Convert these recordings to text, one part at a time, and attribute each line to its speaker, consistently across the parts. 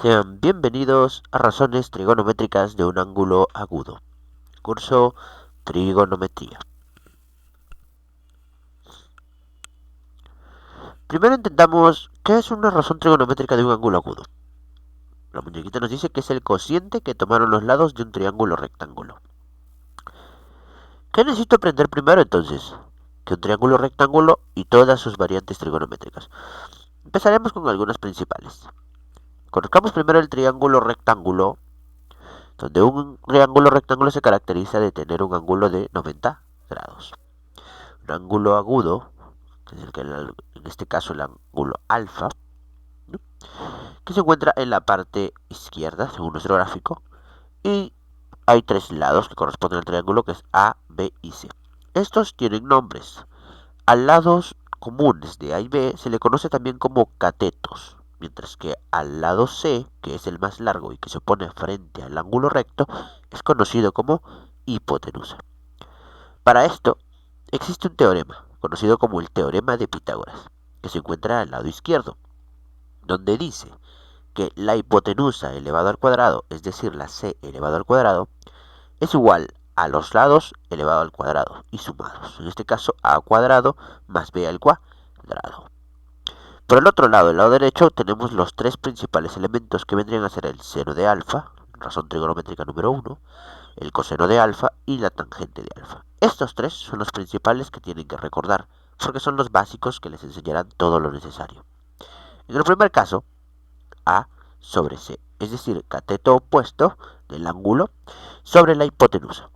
Speaker 1: Sean bienvenidos a razones trigonométricas de un ángulo agudo. Curso Trigonometría. Primero entendamos qué es una razón trigonométrica de un ángulo agudo. La muñequita nos dice que es el cociente que tomaron los lados de un triángulo rectángulo. ¿Qué necesito aprender primero entonces? Que un triángulo rectángulo y todas sus variantes trigonométricas. Empezaremos con algunas principales. Conozcamos primero el triángulo rectángulo, donde un triángulo rectángulo se caracteriza de tener un ángulo de 90 grados. Un ángulo agudo, que es en este caso el ángulo alfa, ¿no?, que se encuentra en la parte izquierda, según nuestro gráfico, y hay tres lados que corresponden al triángulo, que es A, B y C. Estos tienen nombres. A lados comunes de A y B se le conoce también como catetos, mientras que al lado C, que es el más largo y que se pone frente al ángulo recto, es conocido como hipotenusa. Para esto existe un teorema, conocido como el teorema de Pitágoras, que se encuentra al lado izquierdo, donde dice que la hipotenusa elevado al cuadrado, es decir, la c elevado al cuadrado, es igual a los lados elevado al cuadrado y sumados. En este caso, a cuadrado más b al cuadrado. Por el otro lado, el lado derecho, tenemos los tres principales elementos que vendrían a ser el seno de alfa, razón trigonométrica número 1, el coseno de alfa y la tangente de alfa. Estos tres son los principales que tienen que recordar, porque son los básicos que les enseñarán todo lo necesario. En el primer caso, A sobre C, es decir, cateto opuesto del ángulo sobre la hipotenusa.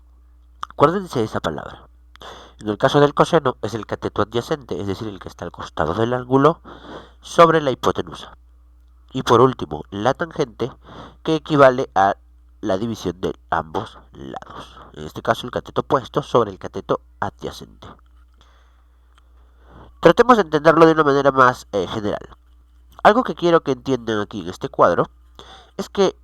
Speaker 1: Acuérdense de esa palabra. En el caso del coseno es el cateto adyacente, es decir, el que está al costado del ángulo, sobre la hipotenusa. Y por último, la tangente, que equivale a la división de ambos lados. En este caso, el cateto opuesto sobre el cateto adyacente. Tratemos de entenderlo de una manera más general. Algo que quiero que entiendan aquí en este cuadro es que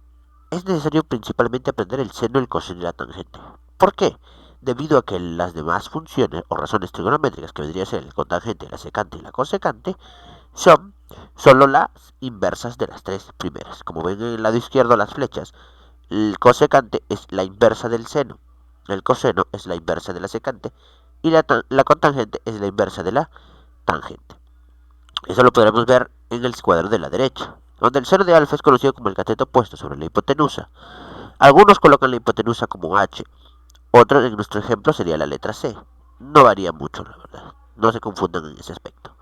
Speaker 1: es necesario principalmente aprender el seno, el coseno y la tangente. ¿Por qué? Debido a que las demás funciones o razones trigonométricas, que vendría a ser el cotangente, la secante y la cosecante, son solo las inversas de las tres primeras. Como ven en el lado izquierdo las flechas, el cosecante es la inversa del seno, el coseno es la inversa de la secante y la cotangente es la inversa de la tangente. Eso lo podremos ver en el cuadro de la derecha, donde el seno de alfa es conocido como el cateto opuesto sobre la hipotenusa. Algunos colocan la hipotenusa como H, otros en nuestro ejemplo sería la letra C. No varía mucho, la verdad. No se confundan en ese aspecto.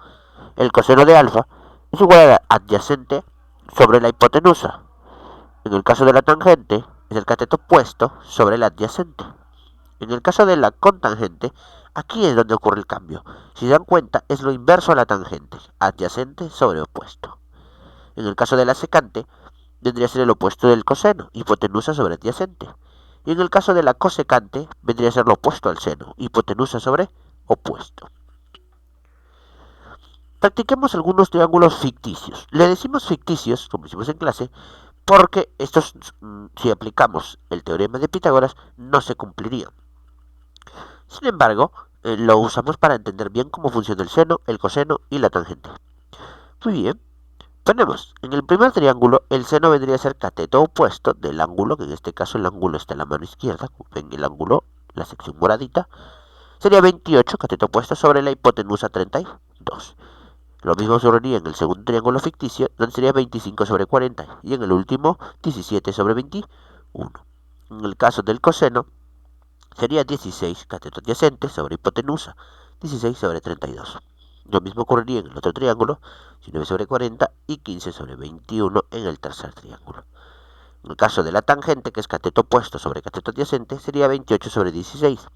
Speaker 1: El coseno de alfa es igual a adyacente sobre la hipotenusa. En el caso de la tangente, es el cateto opuesto sobre el adyacente. En el caso de la cotangente, aquí es donde ocurre el cambio. Si se dan cuenta, es lo inverso a la tangente, adyacente sobre opuesto. En el caso de la secante, vendría a ser el opuesto del coseno, hipotenusa sobre adyacente. Y en el caso de la cosecante, vendría a ser lo opuesto al seno, hipotenusa sobre opuesto. Practiquemos algunos triángulos ficticios. Le decimos ficticios, como hicimos en clase, porque estos, si aplicamos el teorema de Pitágoras, no se cumplirían. Sin embargo, lo usamos para entender bien cómo funciona el seno, el coseno y la tangente. Muy bien. Tenemos, en el primer triángulo, el seno vendría a ser cateto opuesto del ángulo, que en este caso el ángulo está en la mano izquierda, en el ángulo, la sección moradita, sería 28, cateto opuesto, sobre la hipotenusa 32. Lo mismo ocurriría en el segundo triángulo ficticio, donde sería 25 sobre 40, y en el último, 17 sobre 21. En el caso del coseno, sería 16, cateto adyacente, sobre hipotenusa, 16 sobre 32. Lo mismo ocurriría en el otro triángulo, 19 sobre 40 y 15 sobre 21 en el tercer triángulo. En el caso de la tangente, que es cateto opuesto sobre cateto adyacente, sería 28 sobre 16.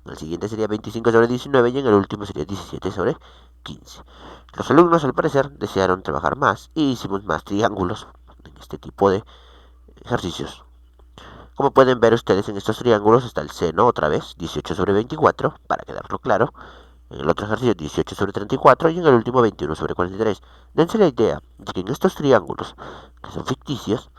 Speaker 1: En el siguiente sería 25 sobre 19 y en el último sería 17 sobre 15. Los alumnos, al parecer, desearon trabajar más y hicimos más triángulos en este tipo de ejercicios. Como pueden ver ustedes en estos triángulos está el seno otra vez, 18 sobre 24, para quedarlo claro. En el otro ejercicio 18 sobre 34 y en el último 21 sobre 43. Dense la idea de que en estos triángulos, que son ficticios,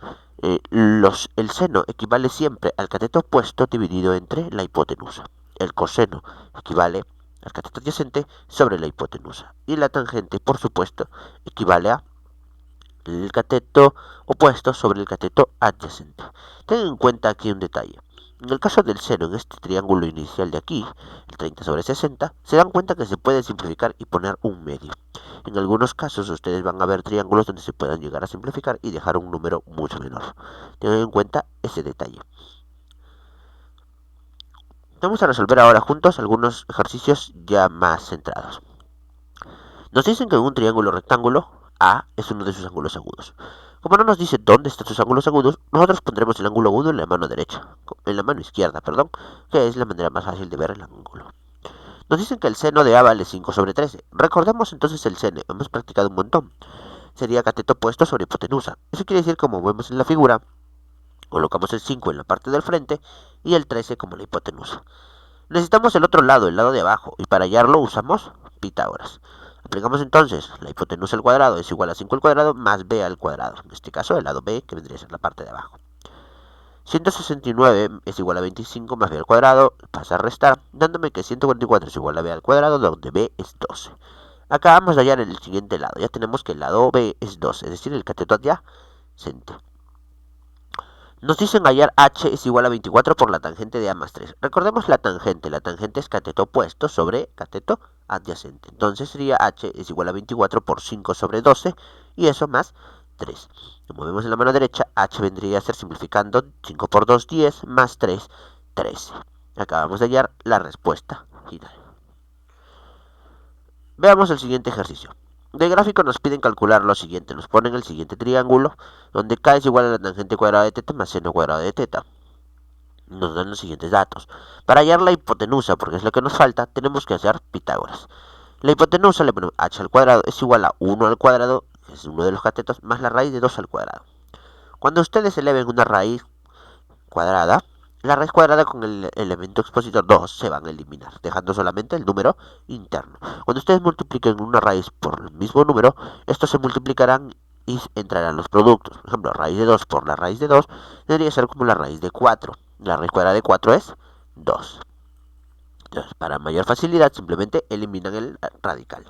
Speaker 1: el seno equivale siempre al cateto opuesto dividido entre la hipotenusa. El coseno equivale al cateto adyacente sobre la hipotenusa. Y la tangente, por supuesto, equivale a el cateto opuesto sobre el cateto adyacente. Tengan en cuenta aquí un detalle. En el caso del seno, en este triángulo inicial de aquí, el 30 sobre 60, se dan cuenta que se puede simplificar y poner un medio. En algunos casos ustedes van a ver triángulos donde se puedan llegar a simplificar y dejar un número mucho menor. Tengan en cuenta ese detalle. Vamos a resolver ahora juntos algunos ejercicios ya más centrados. Nos dicen que en un triángulo rectángulo, A es uno de sus ángulos agudos. Como no nos dice dónde están sus ángulos agudos, nosotros pondremos el ángulo agudo en la mano derecha, en la mano izquierda, perdón, que es la manera más fácil de ver el ángulo. Nos dicen que el seno de A vale 5 sobre 13. Recordemos entonces el seno, hemos practicado un montón. Sería cateto opuesto sobre hipotenusa. Eso quiere decir, como vemos en la figura, colocamos el 5 en la parte del frente y el 13 como la hipotenusa. Necesitamos el otro lado, el lado de abajo, y para hallarlo usamos Pitágoras. Aplicamos entonces la hipotenusa al cuadrado es igual a 5 al cuadrado más b al cuadrado. En este caso el lado b, que vendría a ser la parte de abajo. 169 es igual a 25 más b al cuadrado, pasa a restar, dándome que 144 es igual a b al cuadrado, donde b es 12. Acá vamos a hallar el siguiente lado. Ya tenemos que el lado b es 12, es decir, el cateto adyacente. Nos dicen hallar h es igual a 24 por la tangente de a más 3. Recordemos la tangente es cateto opuesto sobre cateto adyacente. Entonces sería h es igual a 24 por 5 sobre 12 y eso más 3. Como vemos en la mano derecha, h vendría a ser, simplificando, 5 por 2, 10, más 3, 13. Acabamos de hallar la respuesta final. Veamos el siguiente ejercicio. De gráfico nos piden calcular lo siguiente. Nos ponen el siguiente triángulo, donde k es igual a la tangente cuadrada de teta más seno cuadrado de teta. Nos dan los siguientes datos. Para hallar la hipotenusa, porque es lo que nos falta, tenemos que hacer Pitágoras. La hipotenusa le ponemos h al cuadrado es igual a 1 al cuadrado, que es uno de los catetos, más la raíz de 2 al cuadrado. Cuando ustedes eleven una raíz cuadrada, la raíz cuadrada con el elemento expositor 2 se van a eliminar, dejando solamente el número interno. Cuando ustedes multipliquen una raíz por el mismo número, estos se multiplicarán y entrarán los productos. Por ejemplo, raíz de 2 por la raíz de 2 debería ser como la raíz de 4. La raíz cuadrada de 4 es 2. Entonces, para mayor facilidad, simplemente eliminan el radical.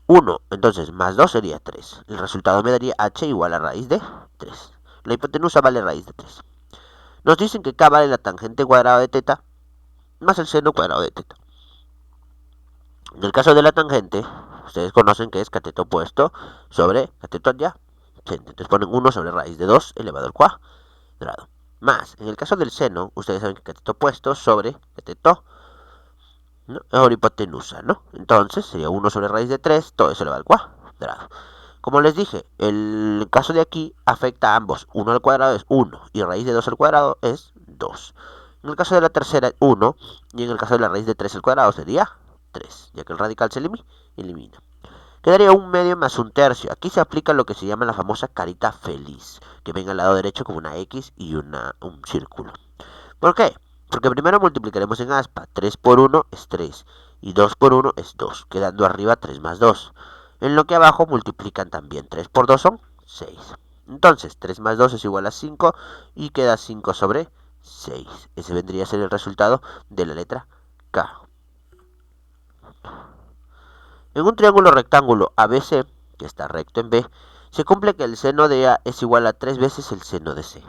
Speaker 1: 1, entonces, más 2 sería 3. El resultado me daría h igual a raíz de 3. La hipotenusa vale raíz de 3. Nos dicen que k vale la tangente cuadrada de teta más el seno cuadrado de teta. En el caso de la tangente, ustedes conocen que es cateto opuesto sobre cateto adyacente. Entonces ponen 1 sobre raíz de 2 elevado al cuadrado. Más, en el caso del seno, ustedes saben que cateto opuesto sobre cateto, ¿no?, sobre hipotenusa, ¿no? Entonces sería 1 sobre raíz de 3, todo eso elevado al cuadrado. Como les dije, el caso de aquí afecta a ambos. 1 al cuadrado es 1 y raíz de 2 al cuadrado es 2. En el caso de la tercera es 1 y en el caso de la raíz de 3 al cuadrado sería 3, ya que el radical se elimina. Quedaría un medio más un tercio. Aquí se aplica lo que se llama la famosa carita feliz, que ven al lado derecho como una X y un círculo. ¿Por qué? Porque primero multiplicaremos en aspa. 3 por 1 es 3 y 2 por 1 es 2, quedando arriba 3 más 2. En lo que abajo multiplican también. 3 por 2 son 6. Entonces, 3 más 2 es igual a 5 y queda 5 sobre 6. Ese vendría a ser el resultado de la letra K. En un triángulo rectángulo ABC, que está recto en B, se cumple que el seno de A es igual a 3 veces el seno de C.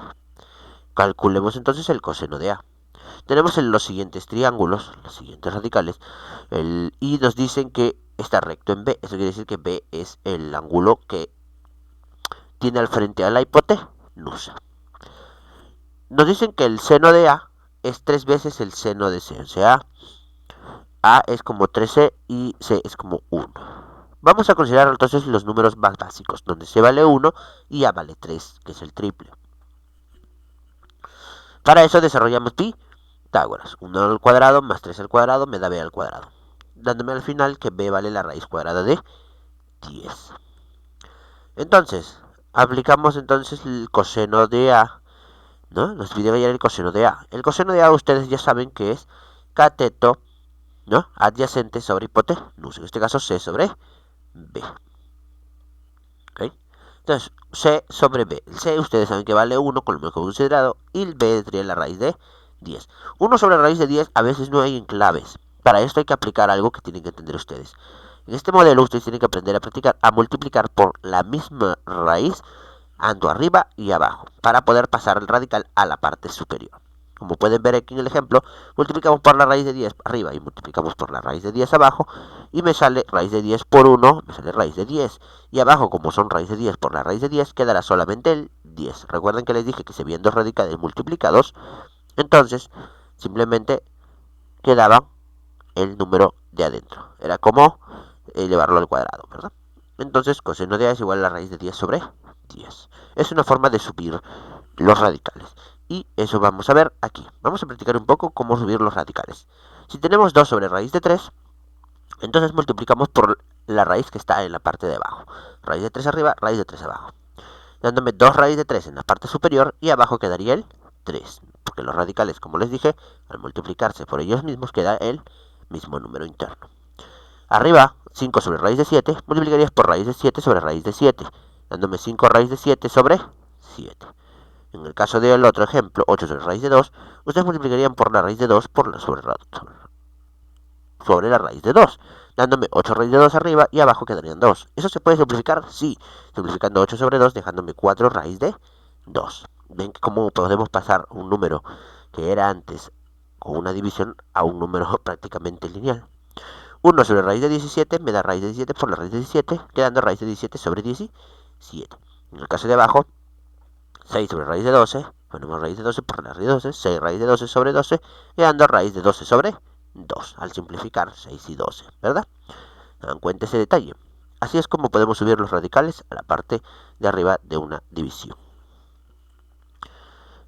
Speaker 1: Calculemos entonces el coseno de A. Tenemos los siguientes triángulos, los siguientes radicales, y nos dicen que está recto en B. Eso quiere decir que B es el ángulo que tiene al frente a la hipotenusa. Nos dicen que el seno de A es 3 veces el seno de C. O sea, A es como 13 y C es como 1. Vamos a considerar entonces los números más básicos, donde C vale 1 y A vale 3, que es el triple. Para eso desarrollamos Pitágoras. 1 al cuadrado más 3 al cuadrado me da B al cuadrado, dándome al final que B vale la raíz cuadrada de 10. Entonces, aplicamos entonces el coseno de A, ¿no? Nos pide hallar el coseno de A. El coseno de A ustedes ya saben que es cateto, ¿no?, adyacente sobre hipotenusa. En este caso C sobre B. ¿Okay? Entonces, C sobre B. El C ustedes saben que vale 1 con lo mejor considerado y el B sería la raíz de 10. 1 sobre la raíz de 10 a veces no hay enclaves. Para esto hay que aplicar algo que tienen que entender ustedes. En este modelo ustedes tienen que aprender a practicar a multiplicar por la misma raíz, ando arriba y abajo, para poder pasar el radical a la parte superior. Como pueden ver aquí en el ejemplo, multiplicamos por la raíz de 10 arriba y multiplicamos por la raíz de 10 abajo, y me sale raíz de 10 por 1, me sale raíz de 10. Y abajo, como son raíz de 10 por la raíz de 10, quedará solamente el 10. Recuerden que les dije que se habían dos radicales multiplicados, entonces simplemente quedaba el número de adentro. Era como elevarlo al cuadrado, ¿verdad? Entonces coseno de A es igual a la raíz de 10 sobre 10. Es una forma de subir los radicales. Y eso vamos a ver aquí. Vamos a practicar un poco cómo subir los radicales. Si tenemos 2 sobre raíz de 3, entonces multiplicamos por la raíz que está en la parte de abajo. Raíz de 3 arriba, raíz de 3 abajo. Dándome 2 raíz de 3 en la parte superior y abajo quedaría el 3. Porque los radicales, como les dije, al multiplicarse por ellos mismos queda el mismo número interno. Arriba, 5 sobre raíz de 7, multiplicarías por raíz de 7 sobre raíz de 7, dándome 5 raíz de 7 sobre 7. En el caso del otro ejemplo, 8 sobre raíz de 2, ustedes multiplicarían por la raíz de 2 por la sobre la raíz de 2, dándome 8 raíz de 2 arriba y abajo quedarían 2. ¿Eso se puede simplificar? Sí, simplificando 8 sobre 2, dejándome 4 raíz de 2. ¿Ven cómo podemos pasar un número que era antes con una división a un número prácticamente lineal? 1 sobre raíz de 17 me da raíz de 17 por la raíz de 17, quedando raíz de 17 sobre 17. En el caso de abajo, 6 sobre raíz de 12, ponemos raíz de 12 por la raíz de 12, 6 raíz de 12 sobre 12, quedando raíz de 12 sobre 2, al simplificar 6 y 12, ¿verdad? Dan cuenta ese detalle. Así es como podemos subir los radicales a la parte de arriba de una división.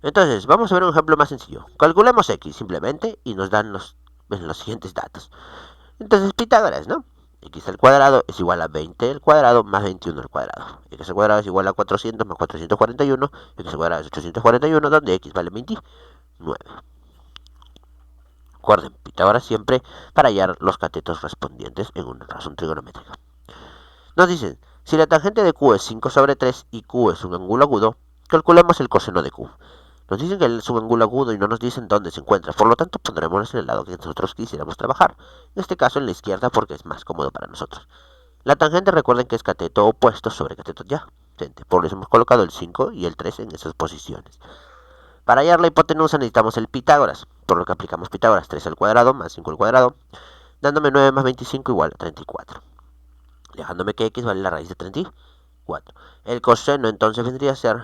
Speaker 1: Entonces, vamos a ver un ejemplo más sencillo. Calculemos x simplemente y nos dan los siguientes datos. Entonces, Pitágoras, ¿no? X al cuadrado es igual a 20 al cuadrado más 21 al cuadrado. X al cuadrado es igual a 400 más 441. X al cuadrado es 841, donde X vale 29. Recuerden, Pitágoras siempre para hallar los catetos respondientes en una razón trigonométrica. Nos dicen, si la tangente de Q es 5 sobre 3 y Q es un ángulo agudo, calculemos el coseno de Q. Nos dicen que es un ángulo agudo y no nos dicen dónde se encuentra, por lo tanto pondremos en el lado que nosotros quisiéramos trabajar, en este caso en la izquierda porque es más cómodo para nosotros. La tangente recuerden que es cateto opuesto sobre cateto adyacente, por eso hemos colocado el 5 y el 3 en esas posiciones. Para hallar la hipotenusa necesitamos el Pitágoras, por lo que aplicamos Pitágoras, 3 al cuadrado más 5 al cuadrado, dándome 9 más 25 igual a 34, dejándome que x vale la raíz de 34. El coseno entonces vendría a ser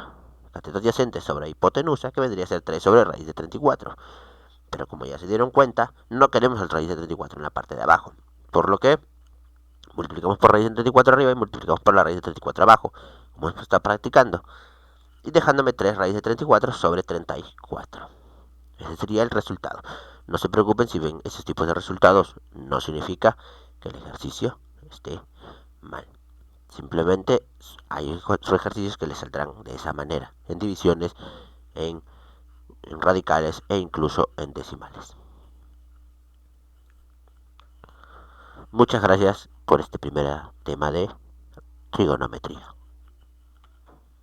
Speaker 1: cateto adyacente sobre hipotenusa, que vendría a ser 3 sobre raíz de 34. Pero como ya se dieron cuenta, no queremos el raíz de 34 en la parte de abajo, por lo que multiplicamos por raíz de 34 arriba y multiplicamos por la raíz de 34 abajo, como hemos estado practicando, y dejándome 3 raíz de 34 sobre 34. Ese sería el resultado. No se preocupen si ven esos tipos de resultados, no significa que el ejercicio esté mal. Simplemente hay ejercicios que les saldrán de esa manera, en divisiones, en radicales e incluso en decimales. Muchas gracias por este primer tema de trigonometría.